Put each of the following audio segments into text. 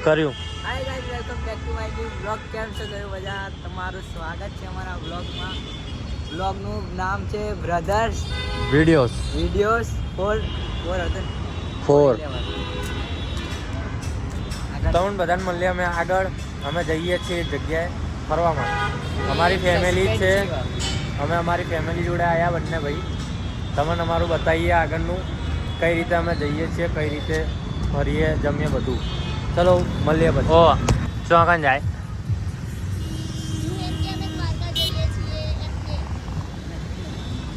કર્યું. Hi guys, welcome back to my new vlog. કેમ છો તમે બધા? તમારું સ્વાગત છે અમારા વ્લોગમાં. વ્લોગનું નામ છે બ્રધર્સ વિડીયોઝ ફોર તમને બધાને મળીએ અમે આગળ. અમે જઈએ છીએ જગ્યાએ ફરવા માટે. અમારી ફેમિલી છે, અમે અમારી ફેમિલી જોડે આવ્યા બંને ભાઈ. તમને અમારું બતાવીએ આગળનું કઈ રીતે અમે જઈએ છીએ, કઈ રીતે ફરીએ, જમીએ બધું. ચલો મળીએ પછી. ઓ ચોકન જાય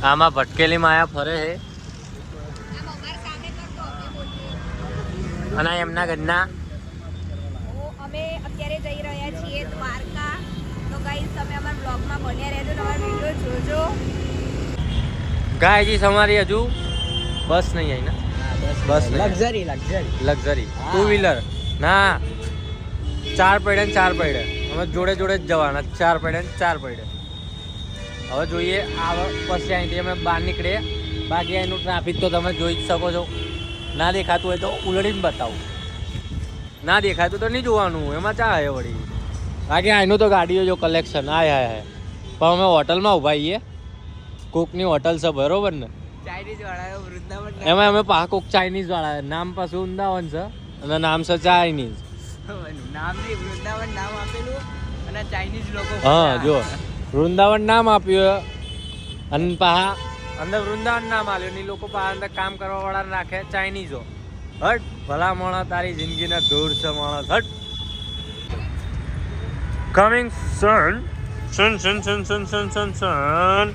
આમાં ભટકેલી માયા ફરે છે અને એમના ઘરના અમે અત્યારે જઈ રહ્યા છીએ દ્વારકા. તો ગાઈસ તમે અમારા બ્લોગમાં બન્યા રહેજો, તમારા વિડીયો જોજો. ગાયજી અમારી હજુ બસ નહીં આવી ને? બસ લક્ઝરી 2 વ્હીલર ના, 4 પૈડે ને 4 પૈડે. અમે જોડે જોડે જ જવાના, 4 પૈડે ને 4 પૈડે. હવે જોઈએ આ પછી અહીંથી અમે બહાર નીકળીએ. બાકી અહીંનું ટ્રાફિક તો તમે જોઈ જ શકો છો. ના દેખાતું હોય તો ઉલડીને બતાવું, ના દેખાતું તો નહીં જોવાનું, એમાં ચા આવે વળી. બાકી અહીંનું તો ગાડીઓ જો કલેક્શન આય પણ અમે હોટલમાં ઊભા છીએ. કોકની હોટલ છે બરોબર ને, ચાઇનીઝ વાળા વૃંદાવન. એમાં અમે કોક ચાઇનીઝ વાળા, નામ પાછું વૃંદાવન છે અને નામ છે ચાઇનીઝ. નામ નહીં, વૃંદાવન નામ આપેલું અને ચાઇનીઝ લોકો. હા જો વૃંદાવન નામ આપ્યું અને પાહા અંદર વૃંદાવન નામ આલ્યું ને લોકો પાહા અંદર કામ કરવા વાળા રાખે ચાઇનીઝો. હટ ભલા મોણા, તારી જિંદગીના દૂર છે માણસ. હટ કમિંગ સન સન સન સન સન સન સન સન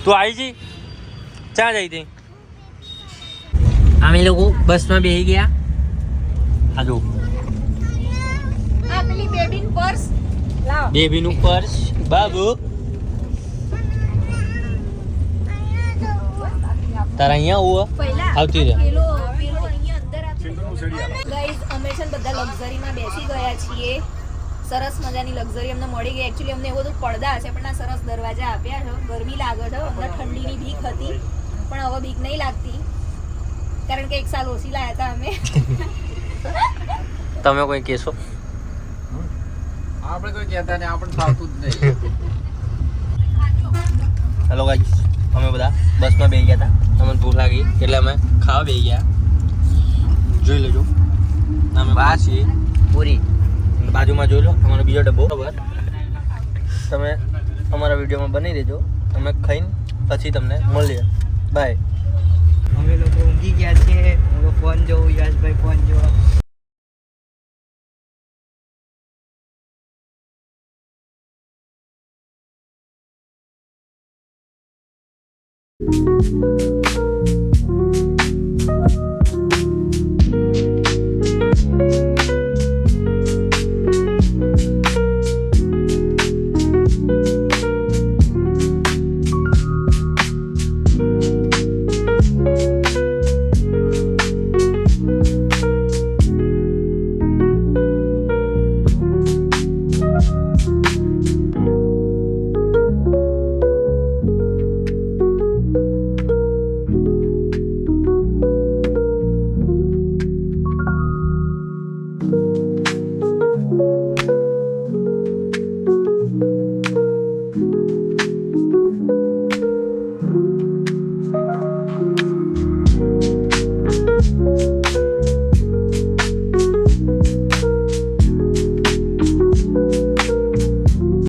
તું આવી જી ચા જઈ હતી. અમે લોકો બસમાં બેસી ગયા. આ જો આ પેલી બેબીનું પર્સ લાવ. બેબીનું પર્સ બાબુ તારા અહીંયા આવું પહેલા આવતી રહે. પેલો અહીંયા અંદર ગાઈસ અમે છે ને બધા લક્ઝરીમાં બેસી ગયા છીએ. સરસ મજાની લક્ઝરી અમને મળી ગઈ. એકચ્યુઅલી અમને એવું બધું પડદા છે પણ આ સરસ દરવાજા આપ્યા છે. ગરમી લાગે છે, અમને ઠંડીની બીક હતી પણ હવે બીક નહીં લાગતી કારણ કે 1 સાલ ઓછી લાયા હતા અમે. તમે કોઈ કહેશો? આપણે કોઈ કહેતા નહીં, આપણે ફાવતું જ નહીં. હેલો ગાઈસ, અમે બધા બસમાં બેસી ગયા હતા. અમને ભૂખ લાગી એટલે અમે ખાવા બેસી ગયા. જોઈ લેજો અમે બાસી પૂરી બાજુમાં જોઈ લો અમારો બીજો ડબ્બો. બરાબર, તમે અમારા વિડીયોમાં બની રહેજો. અમે ખાઈને પછી તમને મળીએ. બાય. અમે લોકો ઊંઘી ગયા છીએ. હું ફોન જોઉં, યશભાઈ ફોન જોવા. Thank you.